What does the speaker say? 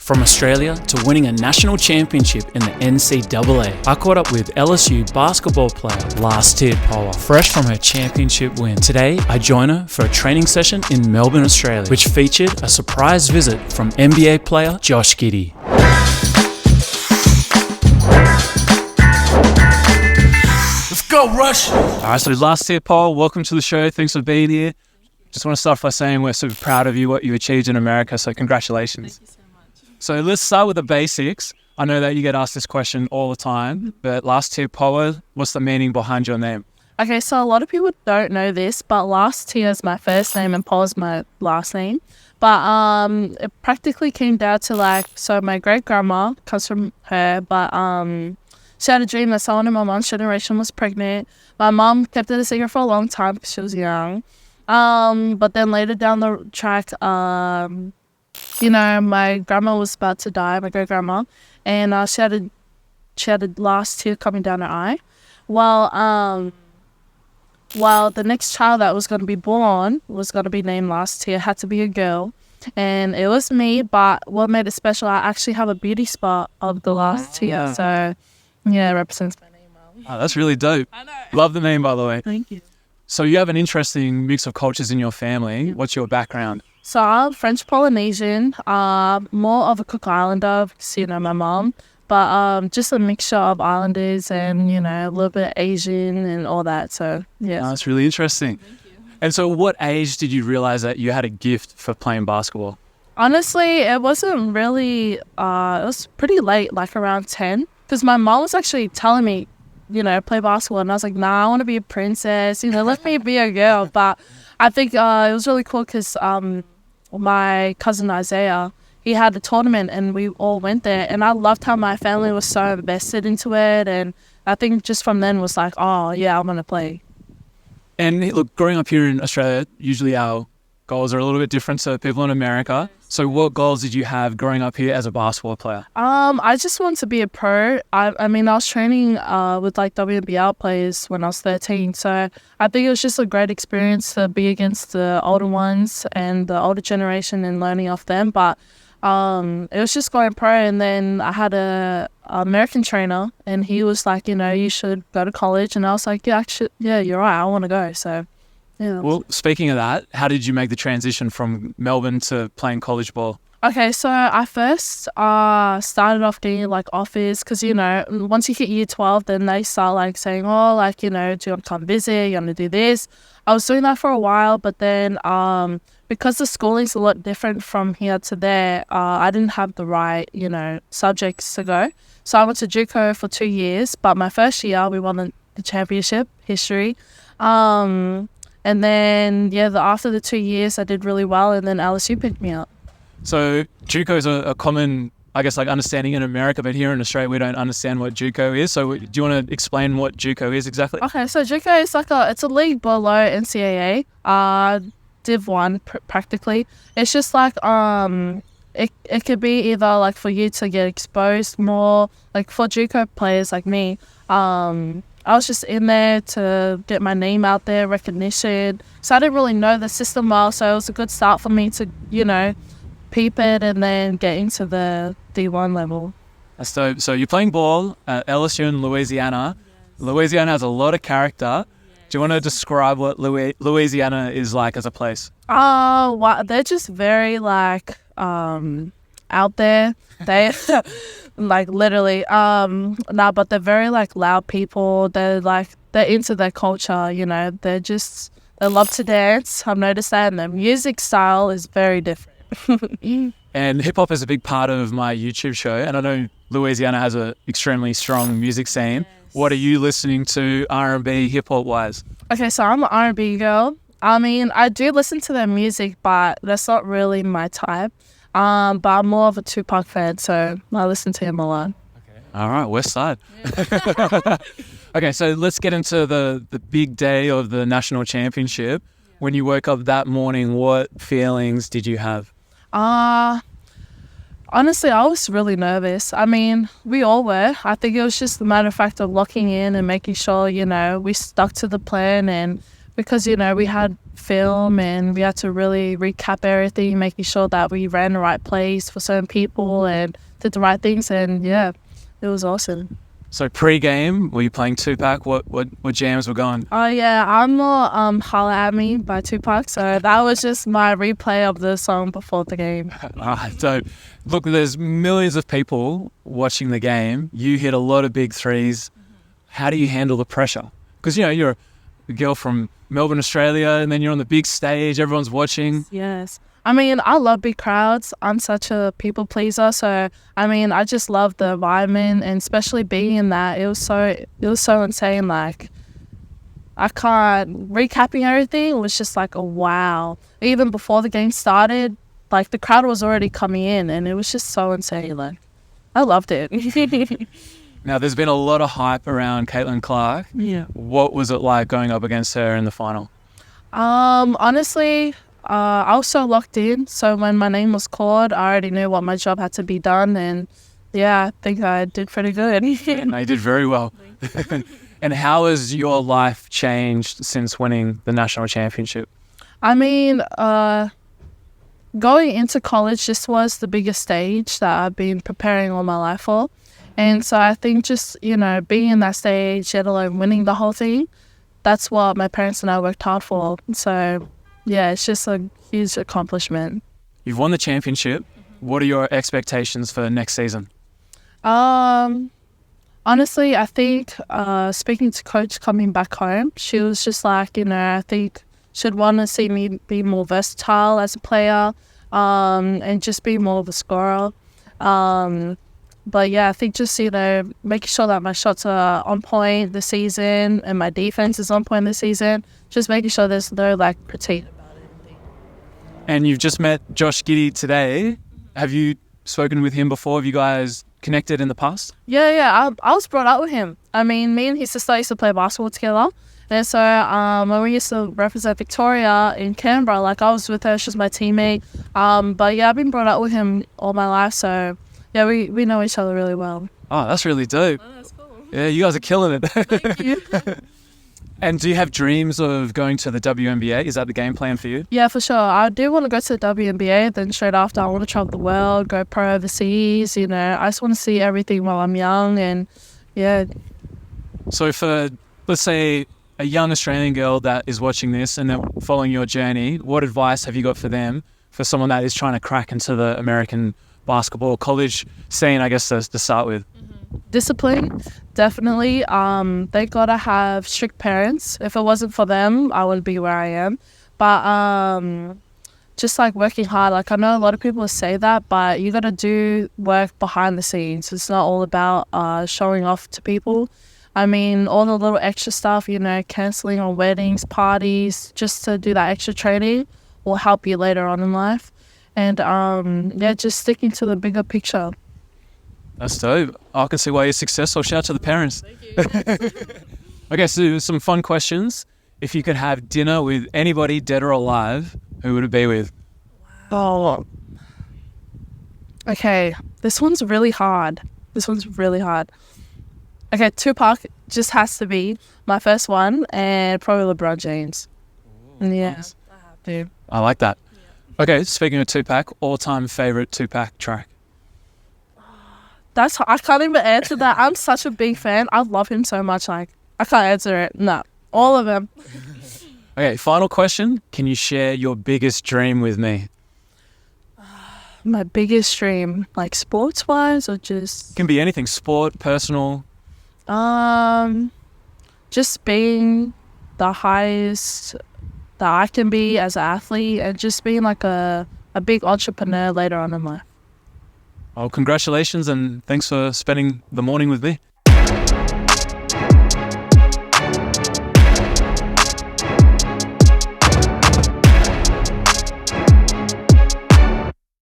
From Australia to winning a national championship in the NCAA, I caught up with LSU basketball player Last-Tear Poa, fresh from her championship win. Today, I join her for a training session in Melbourne, Australia, which featured a surprise visit from NBA player Josh Giddey. Let's go, Rush! Alright, so Last-Tear Poa, welcome to the show. Thanks for being here. Just want to start by saying we're super proud of you, what you achieved in America, so congratulations. Thank you so much. So let's start with the basics. I know that you get asked this question all the time, but Last-Tear Poa, what's the meaning behind your name? Okay, so a lot of people don't know this, but Last-Tear is my first name and Poa is my last name. But it practically came down to so my great-grandma comes from her, but she had a dream that someone in my mom's generation was pregnant. My mom kept it a secret for a long time because she was young. But then later down the track, my grandma was about to die, my great-grandma, and she had a last tear coming down her eye. While the next child that was going to be born was going to be named Last-Tear, had to be a girl, and it was me. But what made it special, I actually have a beauty spot of the Last-Tear, so yeah, it represents my name well. Oh, that's really dope. I know. Love the name, by the way. Thank you. So you have an interesting mix of cultures in your family. What's your background? So I'm French Polynesian, more of a Cook Islander, because, my mom, but just a mixture of Islanders and, a little bit Asian and all that. So, yeah. Oh, that's really interesting. Thank you. And so what age did you realize that you had a gift for playing basketball? Honestly, it wasn't really, it was pretty late, around 10, because my mom was actually telling me, play basketball, and I was like, nah, I want to be a princess, let me be a girl. But I think it was really cool because my cousin Isaiah, he had a tournament and we all went there, and I loved how my family was so invested into it, and I think just from then was like, oh yeah, I'm gonna play. And look, growing up here in Australia, usually our goals are a little bit different to people in America. So what goals did you have growing up here as a basketball player? I just wanted to be a pro. I was training with WNBA players when I was 13. So I think it was just a great experience to be against the older ones and the older generation and learning off them. But it was just going pro. And then I had a American trainer, and he was like, you should go to college. And I was like, yeah, actually, yeah, you're right. I want to go. So yeah. Well, speaking of that, how did you make the transition from Melbourne to playing college ball? Okay, so I first started off getting offers because, once you hit year 12, then they start saying, oh, do you want to come visit? You want to do this? I was doing that for a while, but then because the schooling's a lot different from here to there, I didn't have the right, subjects to go. So I went to Juco for 2 years, but my first year we won the championship, history. And then, after the 2 years, I did really well, and then LSU picked me up. So Juco is a common, understanding in America, but here in Australia, we don't understand what Juco is. So do you want to explain what Juco is exactly? Okay, so Juco is it's a league below NCAA, Div 1 practically. It's just it could be either for you to get exposed more, for Juco players like me, I was just in there to get my name out there, recognition. So I didn't really know the system well, so it was a good start for me to, peep it and then get into the D1 level. That's dope. So you're playing ball at LSU in Louisiana. Yes. Louisiana has a lot of character. Yes. Do you want to describe what Louisiana is like as a place? Oh, wow. They're just very out there. They literally but they're very loud people. They're into their culture, they love to dance. I've noticed that, and their music style is very different. And hip-hop is a big part of my YouTube show, and I know Louisiana has an extremely strong music scene. Yes. What are you listening to R&B, hip-hop wise? Okay, so I'm an R&B girl. I do listen to their music, but that's not really my type. But I'm more of a Tupac fan, so I listen to him a lot. Okay. All right, West Side. Yeah. Okay, so let's get into the big day of the national championship. Yeah. When you woke up that morning, what feelings did you have? Honestly, I was really nervous. We all were. I think it was just the matter of fact of locking in and making sure, we stuck to the plan and because, you know, we had film and we had to really recap everything, making sure that we ran the right plays for certain people and did the right things. And yeah, it was awesome. So pre-game, were you playing Tupac? What jams were going? Oh yeah, I'm more Holla At Me by Tupac, so that was just my replay of the song before the game. So look, there's millions of people watching the game. You hit a lot of big threes. How do you handle the pressure? Because, you know, you're a girl from Melbourne, Australia, and then you're on the big stage, everyone's watching. Yes. I mean, I love big crowds. I'm such a people pleaser, so I mean, I just love the environment, and especially being in that, it was so insane. Like, I can't recapping everything. It was just like a wow. Even before the game started, like the crowd was already coming in, and it was just so insane. Like, I loved it. Now, there's been a lot of hype around Caitlin Clark. Yeah. What was it like going up against her in the final? Honestly, I was so locked in. So when my name was called, I already knew what my job had to be done. And yeah, I think I did pretty good. No, you did very well. And how has your life changed since winning the national championship? I mean, going into college, this was the biggest stage that I've been preparing all my life for. And so I think just, you know, being in that stage, let alone winning the whole thing, that's what my parents and I worked hard for. So yeah, it's just a huge accomplishment. You've won the championship. What are your expectations for next season? Honestly, I think speaking to coach coming back home, she was just like, you know, I think she'd want to see me be more versatile as a player, and just be more of a scorer. But yeah, I think just, you know, making sure that my shots are on point this season and my defense is on point this season, just making sure there's no like critique about anything. And you've just met Josh Giddey today. Have you spoken with him before? Have you guys connected in the past? Yeah, I was brought up with him. I mean, me and his sister used to play basketball together. And so when we used to represent Victoria in Canberra, like I was with her, she was my teammate. But yeah, I've been brought up with him all my life, so yeah, we know each other really well. Oh, that's really dope. Oh, that's cool. Yeah, you guys are killing it. Thank you. And do you have dreams of going to the WNBA? Is that the game plan for you? Yeah, for sure. I do want to go to the WNBA. Then straight after, I want to travel the world, go pro overseas. You know, I just want to see everything while I'm young. And yeah. So for, let's say, a young Australian girl that is watching this and they're following your journey, what advice have you got for them, for someone that is trying to crack into the American basketball college scene, I guess, to start with? Discipline, definitely. They gotta have strict parents. If it wasn't for them, I wouldn't be where I am. But just like working hard. Like, I know a lot of people say that, but you gotta do work behind the scenes. It's not all about showing off to people. I mean, all the little extra stuff, you know, cancelling on weddings, parties, just to do that extra training will help you later on in life. And yeah, just sticking to the bigger picture. That's dope. I can see why you're successful. Shout out to the parents. Thank you. Okay, so some fun questions. If you could have dinner with anybody, dead or alive, who would it be with? Oh. Okay, this one's really hard. Okay, Tupac just has to be my first one, and probably LeBron James. Ooh, Yeah, nice. I have to. I like that. Okay, speaking of Tupac, all-time favorite Tupac track? I can't even answer that. I'm such a big fan. I love him so much. Like, I can't answer it. No, all of them. Okay, final question. Can you share your biggest dream with me? My biggest dream, like sports-wise, or just Can be anything, sport, personal. just being the highest that I can be as an athlete, and just being like a big entrepreneur later on in life. Well, congratulations and thanks for spending the morning with me.